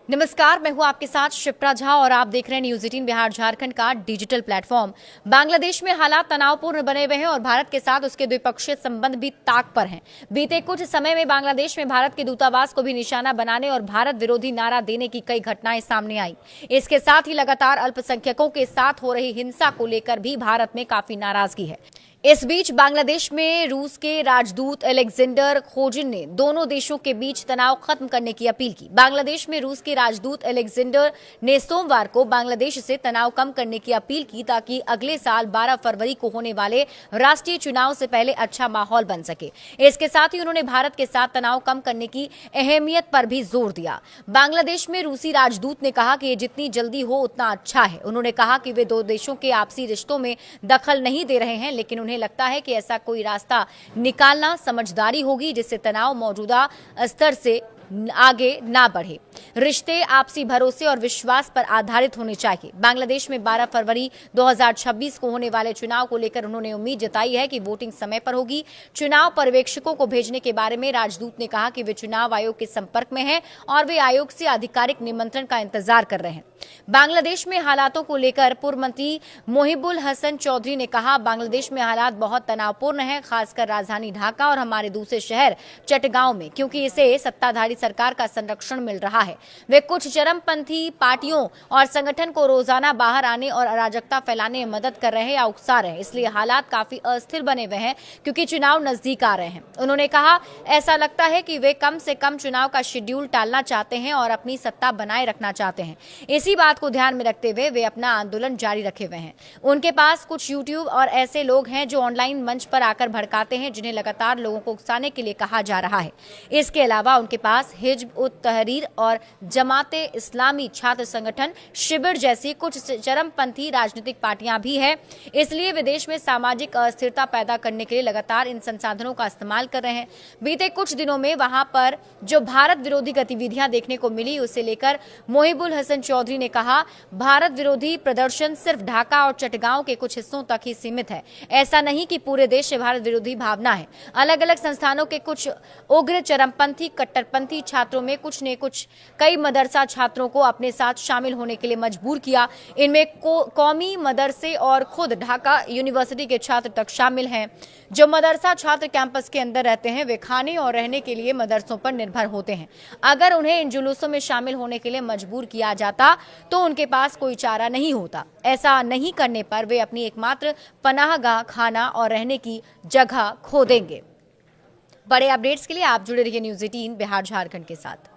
नमस्कार, मैं हूं आपके साथ शिप्रा झा और आप देख रहे हैं न्यूज 18 बिहार झारखंड का डिजिटल प्लेटफॉर्म। बांग्लादेश में हालात तनावपूर्ण बने हुए हैं और भारत के साथ उसके द्विपक्षीय संबंध भी ताक पर हैं। बीते कुछ समय में बांग्लादेश में भारत के दूतावास को भी निशाना बनाने और भारत विरोधी नारा देने की कई घटनाएं सामने आई। इसके साथ ही लगातार अल्पसंख्यकों के साथ हो रही हिंसा को लेकर भी भारत में काफी नाराजगी है। इस बीच बांग्लादेश में रूस के राजदूत अलेक्जेंडर खोजिन ने दोनों देशों के बीच तनाव खत्म करने की अपील की। बांग्लादेश में रूस के राजदूत अलेक्जेंडर ने सोमवार को बांग्लादेश से तनाव कम करने की अपील की ताकि अगले साल 12 फरवरी को होने वाले राष्ट्रीय चुनाव से पहले अच्छा माहौल बन सके। इसके साथ ही उन्होंने भारत के साथ तनाव कम करने की अहमियत पर भी जोर दिया। बांग्लादेश में रूसी राजदूत ने कहा कि ये जितनी जल्दी हो उतना अच्छा है। उन्होंने कहा कि वे दो देशों के आपसी रिश्तों में दखल नहीं दे रहे हैं, लेकिन उन्हें लगता है कि ऐसा कोई रास्ता निकालना समझदारी होगी जिससे तनाव मौजूदा स्तर से आगे ना बढ़े। रिश्ते आपसी भरोसे और विश्वास पर आधारित होने चाहिए। बांग्लादेश में 12 फरवरी 2026 को होने वाले चुनाव को लेकर उन्होंने उम्मीद जताई है कि वोटिंग समय पर होगी। चुनाव पर्यवेक्षकों को भेजने के बारे में राजदूत ने कहा कि वे चुनाव आयोग के संपर्क में हैं और वे आयोग से आधिकारिक निमंत्रण का इंतजार कर रहे हैं। बांग्लादेश में हालातों को लेकर पूर्व मंत्री मोहिबुल हसन चौधरी ने कहा, बांग्लादेश में हालात बहुत तनावपूर्ण हैं, खासकर राजधानी ढाका और हमारे दूसरे शहर चटगांव में, क्योंकि इसे सत्ताधारी सरकार का संरक्षण मिल रहा है। वे कुछ चरमपंथी पार्टियों और संगठन को रोजाना बाहर आने और अराजकता फैलाने में मदद कर रहे हैं या उकसा रहे हैं, इसलिए हालात काफी अस्थिर बने हुए हैं क्योंकि चुनाव नजदीक आ रहे हैं। उन्होंने कहा, ऐसा लगता है कि वे कम से कम चुनाव का शेड्यूल टालना चाहते हैं और अपनी सत्ता बनाए रखना चाहते हैं। इसी बात को ध्यान में रखते हुए वे अपना आंदोलन जारी रखे हुए हैं। उनके पास कुछ यूट्यूब और ऐसे लोग हैं जो ऑनलाइन मंच पर आकर भड़काते हैं, जिन्हें लगातार लोगों को उकसाने के लिए कहा जा रहा है। इसके अलावा उनके पास हिज्ब उत तहरीर और जमाते इस्लामी छात्र संगठन शिविर जैसी कुछ चरमपंथी राजनीतिक पार्टियां भी हैं। इसलिए वे देश में सामाजिक अस्थिरता पैदा करने के लिए लगातार इन संसाधनों का इस्तेमाल कर रहे हैं। बीते कुछ दिनों में वहां पर जो भारत विरोधी गतिविधियां देखने को मिली, उसे लेकर मोहिबुल हसन चौधरी ने कहा, भारत विरोधी प्रदर्शन सिर्फ ढाका और चटगांव के कुछ हिस्सों तक ही सीमित है। ऐसा नहीं कि पूरे देश से भारत विरोधी भावना है। अलग अलग संस्थानों के कुछ उग्र चरमपंथी कट्टरपंथी छात्रों में कुछ ने कुछ कई मदरसा छात्रों को अपने साथ शामिल होने के लिए मजबूर किया। इनमें कौमी मदरसे और खुद ढाका यूनिवर्सिटी के छात्र तक शामिल हैं। जो मदरसा छात्र कैंपस के अंदर रहते हैं, वे खाने और रहने के लिए मदरसों पर निर्भर होते हैं। अगर उन्हें इन जुलूसों में शामिल होने के लिए मजबूर किया जाता तो उनके पास कोई चारा नहीं होता। ऐसा नहीं करने पर वे अपनी एकमात्र पनाहगाह, खाना और रहने की जगह खो देंगे। बड़े अपडेट्स के लिए आप जुड़े रहिए न्यूज 18 बिहार झारखंड के साथ।